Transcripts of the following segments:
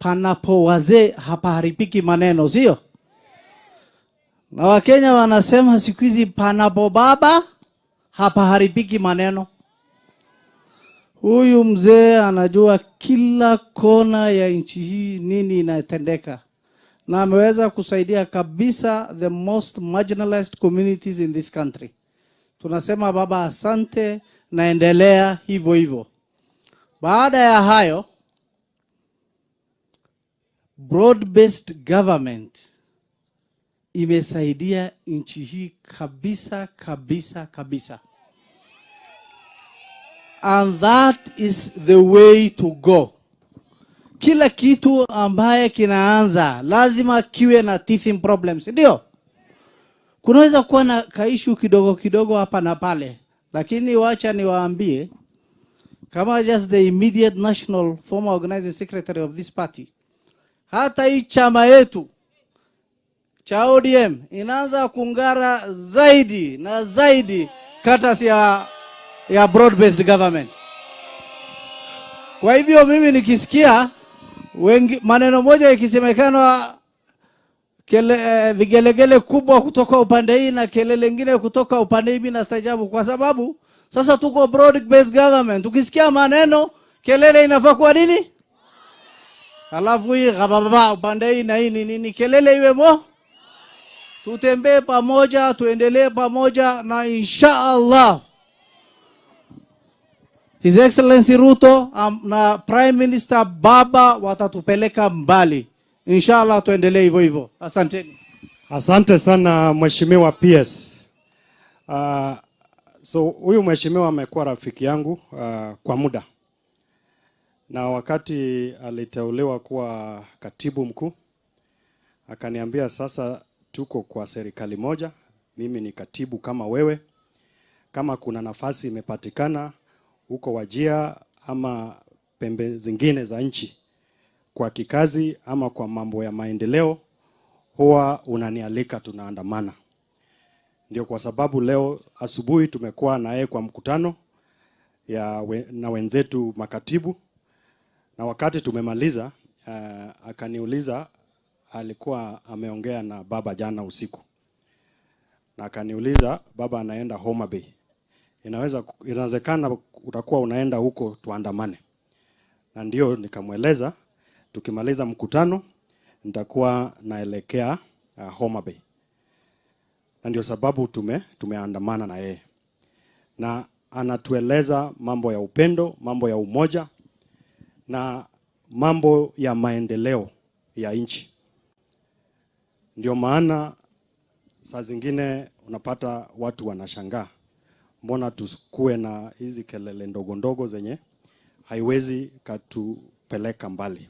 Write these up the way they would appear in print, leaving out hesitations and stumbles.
panapo wazee hapaharibiki maneno, sio? Na Wakenya wanasema siku hizi panapo baba hapaharibiki maneno. Huyu mzee anajua kila kona ya nchi hii nini inatendeka. Na ameweza kusaidia kabisa the most marginalized communities in this country. Tunasema baba asante, naendelea hivyo hivyo. Baada ya hayo, broad-based government imesaidia nchi hii kabisa kabisa kabisa. And that is the way to go. Kila kitu ambaye kinaanza lazima kiwe na teething problems, ndio? Kunaweza kuwa na kaishu kidogo kidogo hapa na pale, lakini wacha niwaambie, kama just the immediate national former organizing secretary of this party, hata hii chama yetu cha ODM inaanza kungara zaidi na zaidi kata ya broad-based government. Kwa hivyo mimi nikisikia maneno moja ikisemekana vigelegele kubwa kutoka upande hii na kelele nyingine kutoka upande hii, na stajabu, kwa sababu sasa tuko broad-based government. Tukisikia maneno kelele inafaa kwa nini? Alafu hii baba upande hii na hii nini, kelele iwe mo. Tutembee pamoja, tuendelee pamoja, na inshallah His Excellency Ruto na Prime Minister Baba watatupeleka mbali. Inshallah tuendelee hivyo hivyo. Asanteni. Asante sana Mheshimiwa PS. So huyu mheshimiwa amekuwa rafiki yangu kwa muda. Na wakati aliteuliwa kuwa katibu mkuu, akaniambia sasa tuko kwa serikali moja, mimi ni katibu kama wewe. Kama kuna nafasi imepatikana huko Wajia ama pembe zingine za nchi kwa kikazi ama kwa mambo ya maendeleo, huwa unanialika, tunaandamana. Ndio kwa sababu leo asubuhi tumekuwa na yeye kwa mkutano na wenzetu makatibu, na wakati tumemaliza akaniuliza, alikuwa ameongea na baba jana usiku, na akaniuliza baba anaenda Homa Bay, inawezekana utakuwa unaenda huko tuandamane. Na ndio nikamweleza tukimaliza mkutano nitakuwa naelekea Homa Bay. Na ndio sababu tumeandamana na yeye. Na anatueleza mambo ya upendo, mambo ya umoja na mambo ya maendeleo ya nchi. Ndio maana saa zingine unapata watu wanashangaa, mbona tusikue na hizi kelele ndogo ndogo zenye haiwezi katupeleka mbali.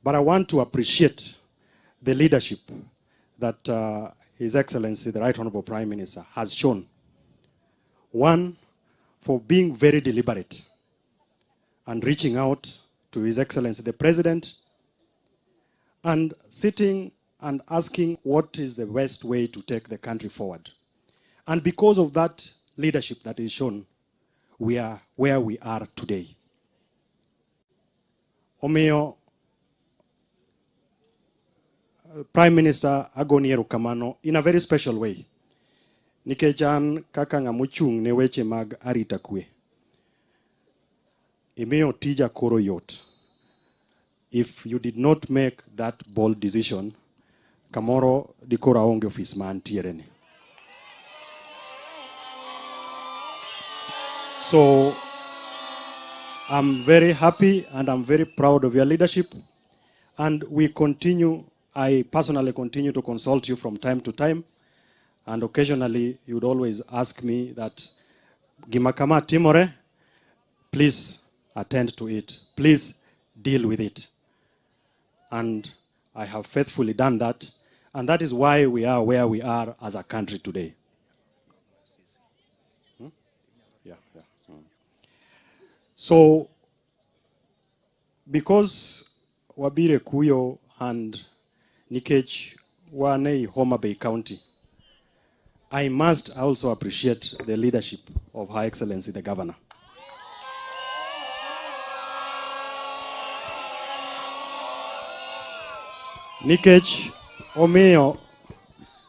But I want to appreciate the leadership that His Excellency, the Right Honorable Prime Minister, has shown. One, for being very deliberate and reaching out to His Excellency, the President, and sitting and asking what is the best way to take the country forward. And because of that leadership that is shown, we are where we are today. Omiyo, Prime Minister agoni erokamano in a very special way. Nikechan kaka ngamuchung ne weche mag arita kwe. Imiyo tija koro yot. If you did not make that bold decision, kamoro dikora onge office man tiereni. So I'm very happy and I'm very proud of your leadership, and I personally continue to consult you from time to time, and occasionally you would always ask me that Gimakama Timore, please attend to it, please deal with it. And I have faithfully done that, and that is why we are where we are as a country today. So, because Wabire Kuyo and Nikech Wanei Homa Bay County, I must also appreciate the leadership of Her Excellency the Governor. Nikech omiyo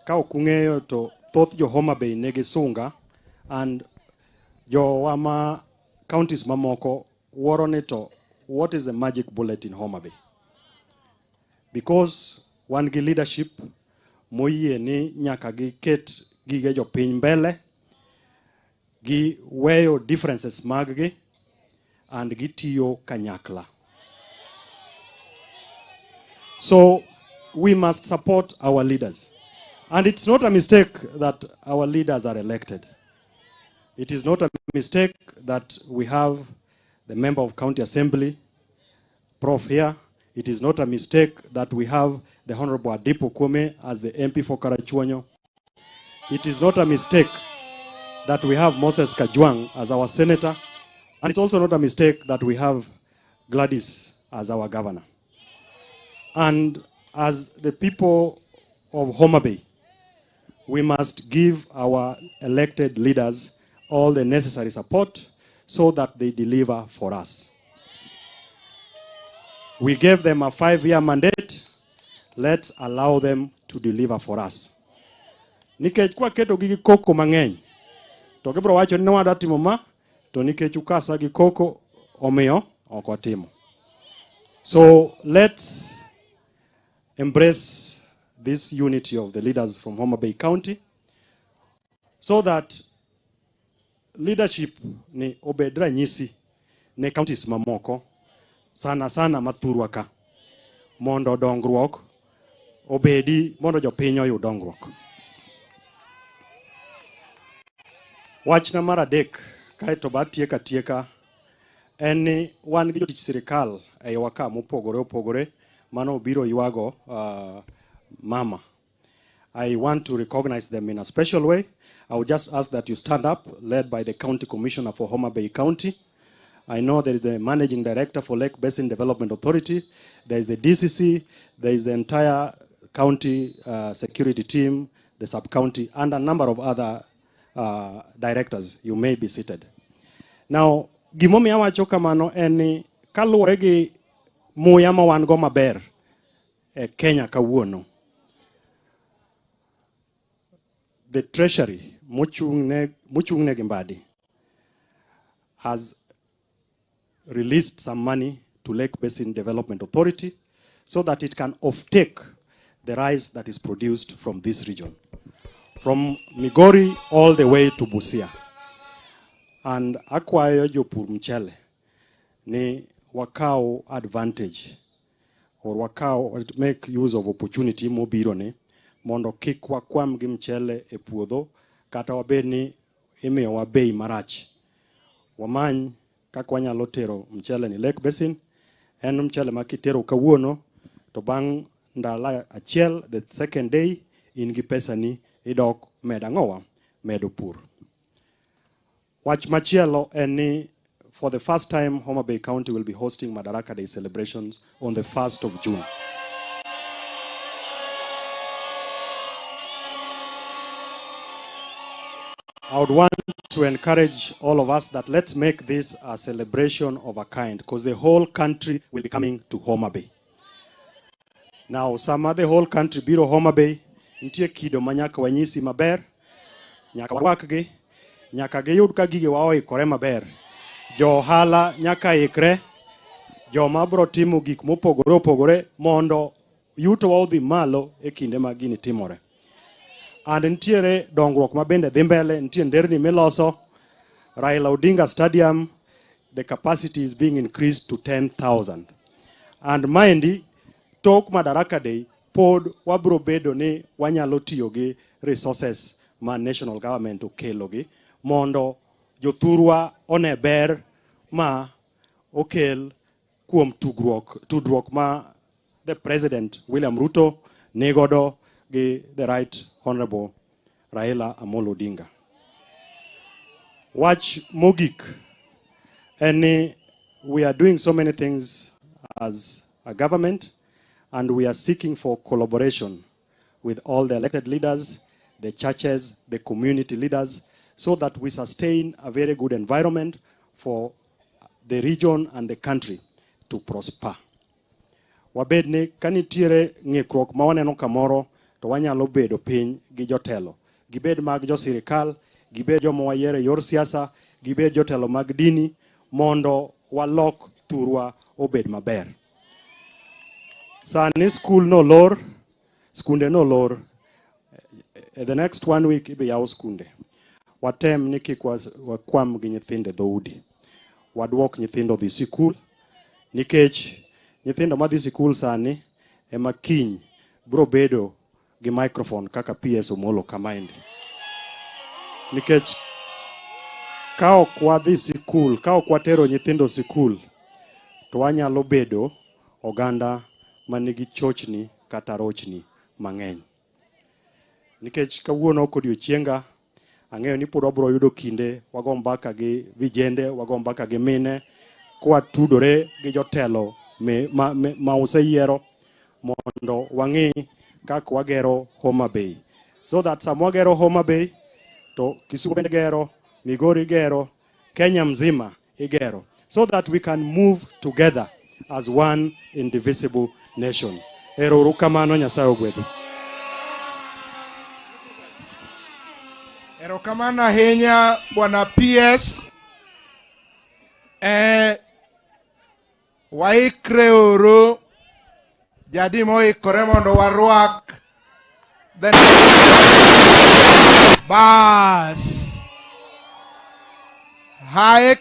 ka ok ung'eyo to thoth jo Homa Bay negi sunga, and jowa ma counties mamoko wuoro ni to what is the magic bullet in Homa Bay? Because wan gi leadership moyie ni nyaka giket gige jopiny mbele, gi weyo differences maggi, and gitiyo kanyakla. So we must support our leaders. And it's not a mistake that our leaders are elected. It is not a mistake that we have the member of county assembly, Prof here. It is not a mistake that we have the Honorable Adipo Kwame as the MP for Karachuonyo. It is not a mistake that we have Moses Kajwang as our senator. And it's also not a mistake that we have Gladys as our governor. And as the people of Homa Bay, we must give our elected leaders all the necessary support so that they deliver for us. We gave them a 5-year mandate. Let's allow them to deliver for us. Nikech kwa keto gigi koko mang'eny, to gibro wacho ni wadwa timo ma, to nikech ukasa gi koko omiyo ok watimo. So let's embrace this unity of the leaders from Homa Bay County so that leadership ni obed ranyisi ne counties mamoko, sana sana mathurwa ka, mondo dongruok obedi, mondo jopiny oyud dongruok. Wachna mar adek kaeto batieka tieka en ni wan gi jotich sirikal e waka mopogore opogore mano biro ywago mama. I want to recognize them in a special way. I would just ask that you stand up, led by the County Commissioner for Homa Bay County. I know there is the Managing Director for Lake Basin Development Authority. There is the DCC. There is the entire county security team, the sub-county, and a number of other directors. You may be seated. Now, gimomi awacho kamano eni kaluwore gi muya ma wan go maber e Kenya kawuono. The Treasury mochungne gi mbadi has released some money to Lake Basin Development Authority so that it can offtake the rice that is produced from this region, from Migori all the way to Busia. And akwayo jopur mchele ni wakao advantage or wakao make use of opportunity mobiro ni mondo kik wakwam gi mchele e puodho kata wabed ni imiyo wa bei marach. Wamany kaka wanyalo tero mchele ni Lake Basin, en mchele ma kitero kawuono to bang' ndala achiel, the second day in gi pesa ni idok meda ngowa medo pur. Wach machielo en ni for the first time Homa Bay County will be hosting Madaraka Day celebrations on the 1st of June. I would want to encourage all of us that let's make this a celebration of a kind, because the whole country will be coming to Homa Bay. Now, some other whole country biro Homa Bay, ntie kido manyaka wanyisi maber, nyaka warwakgi, nyaka giyud ka gige wao ikore maber. Jo ohala nyaka ikre, joma bro timo gik mopogore opogore mondo yuto wa odhi malo e kinde ma gini timore. And ntiere dongruok mabende dhi mbele, ntie nderni miloso. Raila Odinga Stadium, the capacity is being increased to 10,000. And maendi, tok Madaraka Day, pod wabro bedo ni wanyalo tiyo gi resources ma national government okelo gi, mondo jothurwa one ber ma okel kuom tudruok ma the President William Ruto negodo gi the Right Honorable Raila Odinga. Watch mogik. And we are doing so many things as a government, and we are seeking for collaboration with all the elected leaders, the churches, the community leaders, so that we sustain a very good environment for the region and the country to prosper. wabed ni kanitiere ng'ikruok ma waneno kamoro to wanyalo bedo piny gi jotelo. Gibed mag jo sirikal, gibed joma wayiero yor siasa, gibed jotelo mag dini mondo walok thurwa obed maber. Sani school no lor, skunde no lor. The next 1 week ibi yaw skunde. Watem ni kik wakwam gi nyithinde dhoudi. Wadwok nyithindo dhi sikul nikech nyithindo madhi sikul sani ema kiny bro bedo gi microphone kaka PS Omollo kamaendi. Nikech ka ok wadhi sikul, ka ok watero nyithindo sikul, to wanyalo bedo oganda manigi chochni kata rochni mang'eny. Nikech kawuono kodiochienga ang'eyo ni pod wabro yudo kinde wago mbaka gi vijende, wago mbaka gi mine, kwa tudore gi jotelo ma useyiero mondo wang'i kaka wagero Homa Bay. So that sama wagero Homa Bay, to Kisumu bende gero, Migori gero, Kenya mzima igero. So that we can move together as one indivisible nation. Ero uru kamano, Nyasaye ogwedhu. Erokamano ahinya Bwana PS. Waikre uru, jadi moikore mondo warwak bas. Hae